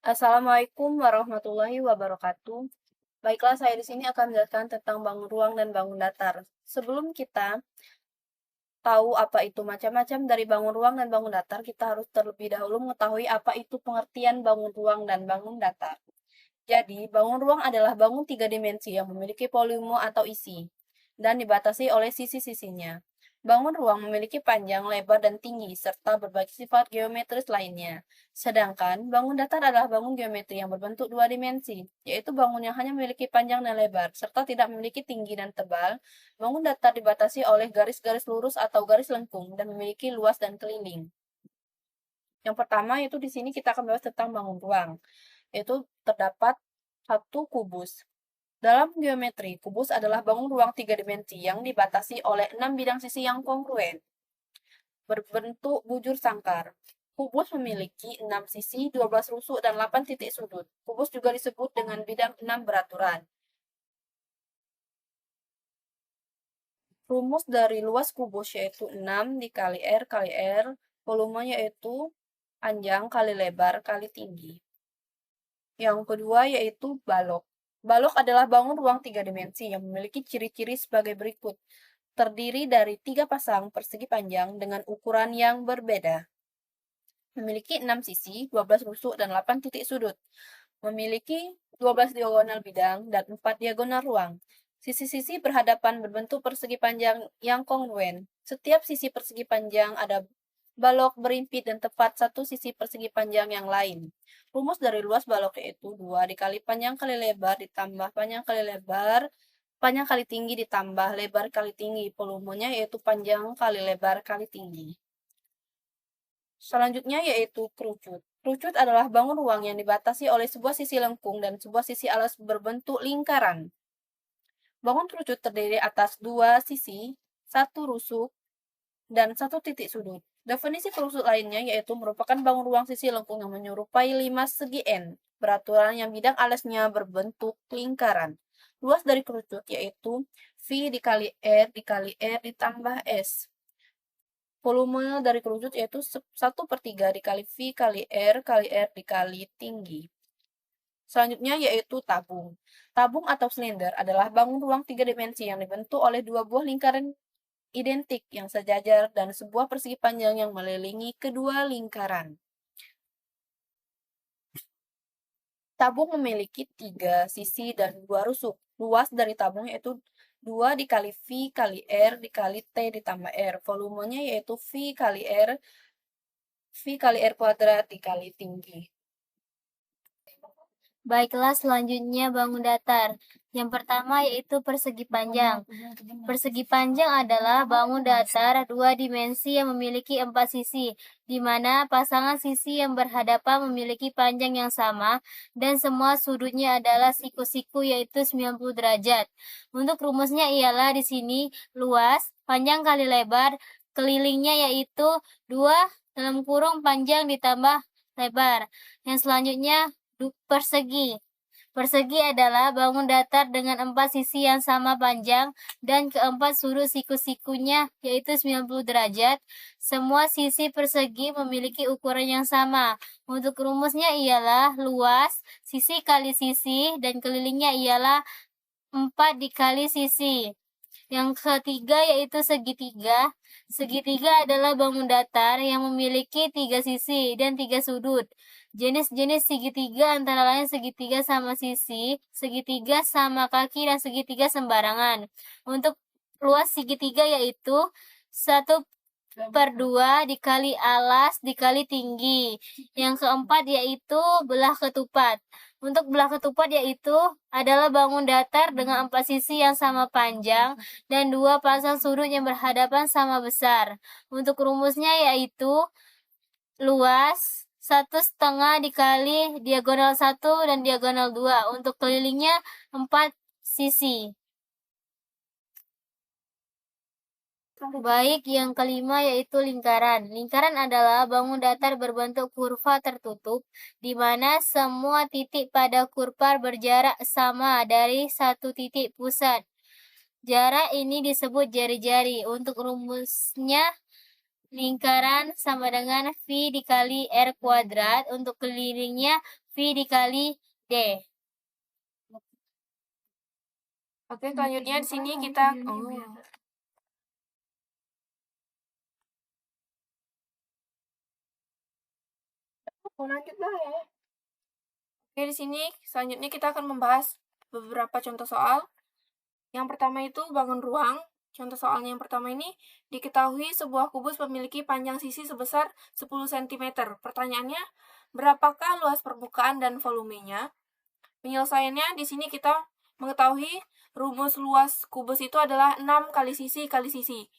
Assalamualaikum warahmatullahi wabarakatuh. Baiklah, saya di sini akan menjelaskan tentang bangun ruang dan bangun datar. Sebelum kita tahu apa itu macam-macam dari bangun ruang dan bangun datar, kita harus terlebih dahulu mengetahui apa itu pengertian bangun ruang dan bangun datar. Jadi, bangun ruang adalah bangun tiga dimensi yang memiliki volume atau isi dan dibatasi oleh sisi-sisinya. Bangun ruang memiliki panjang, lebar, dan tinggi, serta berbagai sifat geometris lainnya. Sedangkan, bangun datar adalah bangun geometri yang berbentuk dua dimensi, yaitu bangun yang hanya memiliki panjang dan lebar, serta tidak memiliki tinggi dan tebal. Bangun datar dibatasi oleh garis-garis lurus atau garis lengkung, dan memiliki luas dan keliling. Yang pertama, yaitu di sini kita akan bahas tentang bangun ruang, yaitu terdapat satu kubus. Dalam geometri, kubus adalah bangun ruang tiga dimensi yang dibatasi oleh 6 bidang sisi yang kongruen, berbentuk bujur sangkar. Kubus memiliki 6 sisi, 12 rusuk, dan 8 titik sudut. Kubus juga disebut dengan bidang 6 beraturan. Rumus dari luas kubus yaitu 6 dikali R kali R, volumenya yaitu panjang kali lebar kali tinggi. Yang kedua yaitu balok. Balok adalah bangun ruang tiga dimensi yang memiliki ciri-ciri sebagai berikut. Terdiri dari 3 pasang persegi panjang dengan ukuran yang berbeda. Memiliki 6 sisi, 12 rusuk, dan 8 titik sudut. Memiliki 12 diagonal bidang dan 4 diagonal ruang. Sisi-sisi berhadapan berbentuk persegi panjang yang kongruen. Setiap sisi persegi panjang ada balok berimpit dan tepat satu sisi persegi panjang yang lain. Rumus dari luas balok yaitu 2 dikali panjang kali lebar ditambah panjang kali lebar, panjang kali tinggi ditambah lebar kali tinggi. Volumenya yaitu panjang kali lebar kali tinggi. Selanjutnya yaitu kerucut. Kerucut adalah bangun ruang yang dibatasi oleh sebuah sisi lengkung dan sebuah sisi alas berbentuk lingkaran. Bangun kerucut terdiri atas dua sisi, satu rusuk, dan satu titik sudut. Definisi kerucut lainnya yaitu merupakan bangun ruang sisi lengkung yang menyerupai 5 segi N, beraturan yang bidang alasnya berbentuk lingkaran. Luas dari kerucut yaitu V dikali R ditambah S. Volume dari kerucut yaitu 1/3 dikali V kali R dikali tinggi. Selanjutnya yaitu tabung. Tabung atau silinder adalah bangun ruang tiga dimensi yang dibentuk oleh dua buah lingkaran identik yang sejajar dan sebuah persegi panjang yang mengelilingi kedua lingkaran. Tabung memiliki 3 sisi dan 2 rusuk. Luas dari tabung yaitu 2 dikali V kali R dikali T ditambah R. Volumenya yaitu V kali R kuadrat dikali tinggi. Baiklah, selanjutnya bangun datar. Yang pertama yaitu persegi panjang. Persegi panjang adalah bangun datar dua dimensi yang memiliki 4 sisi, di mana pasangan sisi yang berhadapan memiliki panjang yang sama dan semua sudutnya adalah siku-siku yaitu 90 derajat. Untuk rumusnya ialah di sini luas, panjang kali lebar, kelilingnya yaitu 2 dalam kurung panjang ditambah lebar. Yang selanjutnya persegi. Persegi adalah bangun datar dengan 4 sisi yang sama panjang dan keempat sudut siku-sikunya yaitu 90 derajat. Semua sisi persegi memiliki ukuran yang sama. Untuk rumusnya ialah luas, sisi kali sisi, dan kelilingnya ialah 4 dikali sisi. Yang ketiga yaitu segitiga. Segitiga adalah bangun datar yang memiliki 3 sisi dan 3 sudut. Jenis-jenis segitiga antara lain segitiga sama sisi, segitiga sama kaki, dan segitiga sembarangan. Untuk luas segitiga yaitu 1/2 dikali alas dikali tinggi. Yang keempat yaitu belah ketupat. Untuk belah ketupat yaitu adalah bangun datar dengan 4 sisi yang sama panjang dan 2 pasang sudut yang berhadapan sama besar. Untuk rumusnya yaitu luas 1/2 dikali diagonal 1 dan diagonal 2. Untuk kelilingnya 4 sisi. Baik, yang kelima yaitu lingkaran. Lingkaran adalah bangun datar berbentuk kurva tertutup, di mana semua titik pada kurva berjarak sama dari satu titik pusat. Jarak ini disebut jari-jari. Untuk rumusnya, lingkaran sama dengan V dikali R kuadrat. Untuk kelilingnya V V dikali D. Oke, selanjutnya di sini kita lanjut lah ya. Oke, di sini selanjutnya kita akan membahas beberapa contoh soal. Yang pertama itu bangun ruang. Contoh soalnya yang pertama ini, diketahui sebuah kubus memiliki panjang sisi sebesar 10 cm. Pertanyaannya, berapakah luas permukaan dan volumenya? Penyelesaiannya di sini kita mengetahui rumus luas kubus itu adalah 6 kali sisi kali sisi.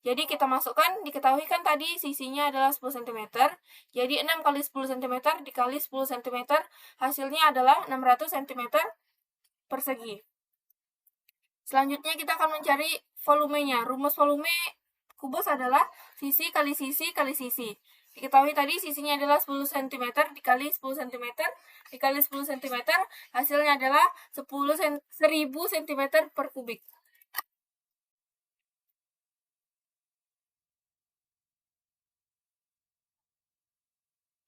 Jadi kita masukkan, diketahui kan tadi sisinya adalah 10 cm. Jadi 6 kali 10 cm dikali 10 cm, hasilnya adalah 600 cm persegi. Selanjutnya kita akan mencari volumenya. Rumus volume kubus adalah sisi kali sisi kali sisi. Diketahui tadi sisinya adalah 10 cm dikali 10 cm dikali 10 cm, hasilnya adalah 1000 cm per kubik.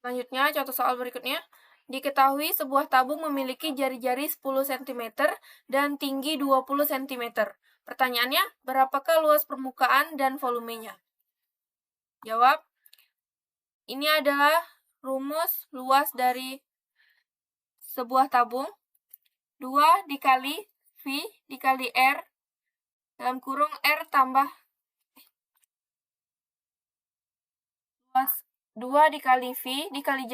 Selanjutnya, contoh soal berikutnya. Diketahui sebuah tabung memiliki jari-jari 10 cm dan tinggi 20 cm. Pertanyaannya, berapakah luas permukaan dan volumenya? Jawab, ini adalah rumus luas dari sebuah tabung. 2 dikali V dikali R, dalam kurung R tambah luas 2 dikali V dikali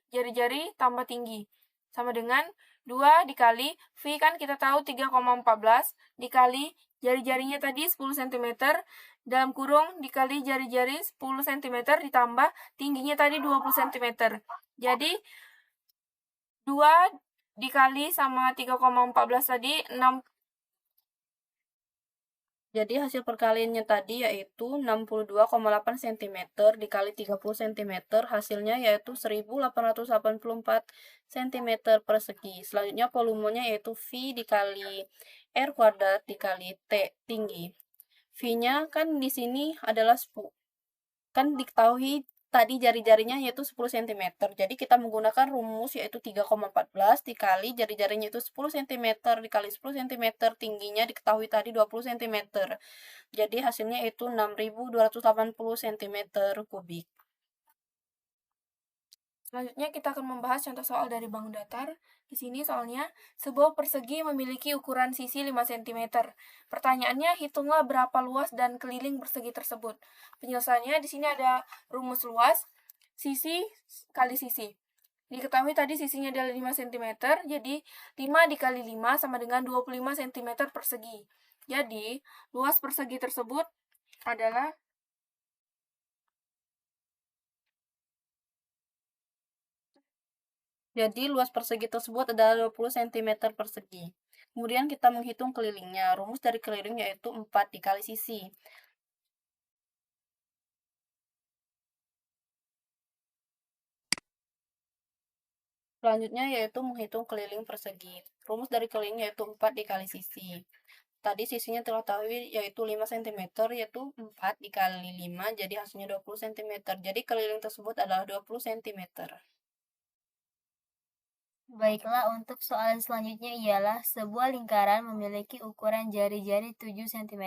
jari-jari tambah tinggi, sama dengan 2 dikali V kan kita tahu 3,14 dikali jari-jarinya tadi 10 cm, dalam kurung dikali jari-jari 10 cm ditambah tingginya tadi 20 cm. Jadi 2 dikali sama 3,14 tadi 6. Jadi hasil perkaliannya tadi yaitu 62,8 cm dikali 30 cm, hasilnya yaitu 1884 cm persegi. Selanjutnya volumenya yaitu V dikali R kuadrat dikali T tinggi. V-nya kan di sini adalah 10. Kan diketahui tadi jari-jarinya yaitu 10 cm. Jadi kita menggunakan rumus yaitu 3,14 dikali jari-jarinya itu 10 cm dikali 10 cm, tingginya diketahui tadi 20 cm. Jadi hasilnya itu 6280 cm kubik. Selanjutnya kita akan membahas contoh soal dari bangun datar. Di sini soalnya, sebuah persegi memiliki ukuran sisi 5 cm. Pertanyaannya, hitunglah berapa luas dan keliling persegi tersebut. Penyelesaiannya di sini ada rumus luas, sisi kali sisi. Diketahui tadi sisinya adalah 5 cm, jadi 5 dikali 5 sama dengan 25 cm persegi. Jadi, luas persegi tersebut adalah luas persegi tersebut adalah 20 cm persegi. Kemudian kita menghitung kelilingnya. Rumus dari keliling yaitu 4 dikali sisi. Selanjutnya yaitu menghitung keliling persegi. Rumus dari keliling yaitu 4 dikali sisi. Tadi sisinya telah tahu yaitu 5 cm, yaitu 4 dikali 5, jadi hasilnya 20 cm. Jadi keliling tersebut adalah 20 cm. Baiklah, untuk soal selanjutnya ialah sebuah lingkaran memiliki ukuran jari-jari 7 cm.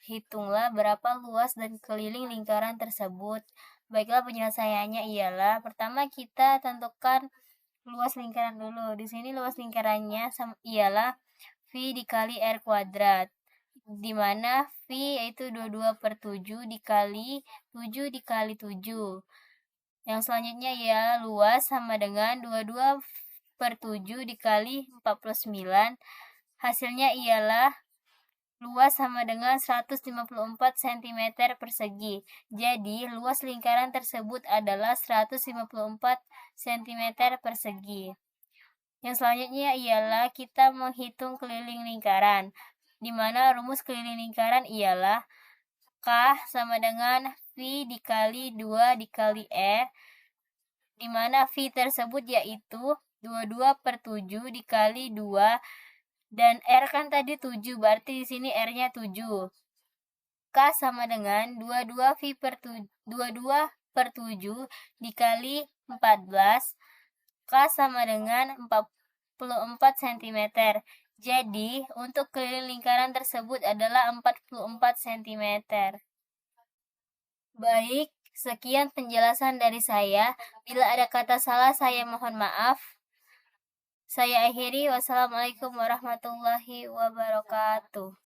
Hitunglah berapa luas dan keliling lingkaran tersebut. Baiklah, penyelesaiannya ialah pertama kita tentukan luas lingkaran dulu. Di sini luas lingkarannya ialah V dikali R kuadrat, di mana V yaitu 22/7 dikali 7 dikali 7. Yang selanjutnya ya luas sama dengan 22/7 dikali 49. Hasilnya ialah luas sama dengan 154 cm persegi. Jadi, luas lingkaran tersebut adalah 154 cm persegi. Yang selanjutnya ialah kita menghitung keliling lingkaran, di mana rumus keliling lingkaran ialah K sama dengan V dikali 2 dikali E, di mana V tersebut yaitu 22/7 dikali 2, dan R kan tadi 7, berarti di sini R-nya 7. K sama dengan 22/7 dikali 14, maka sama dengan 44 cm. Jadi, untuk keliling lingkaran tersebut adalah 44 cm. Baik, sekian penjelasan dari saya. Bila ada kata salah, saya mohon maaf. Saya akhiri. Wassalamualaikum warahmatullahi wabarakatuh.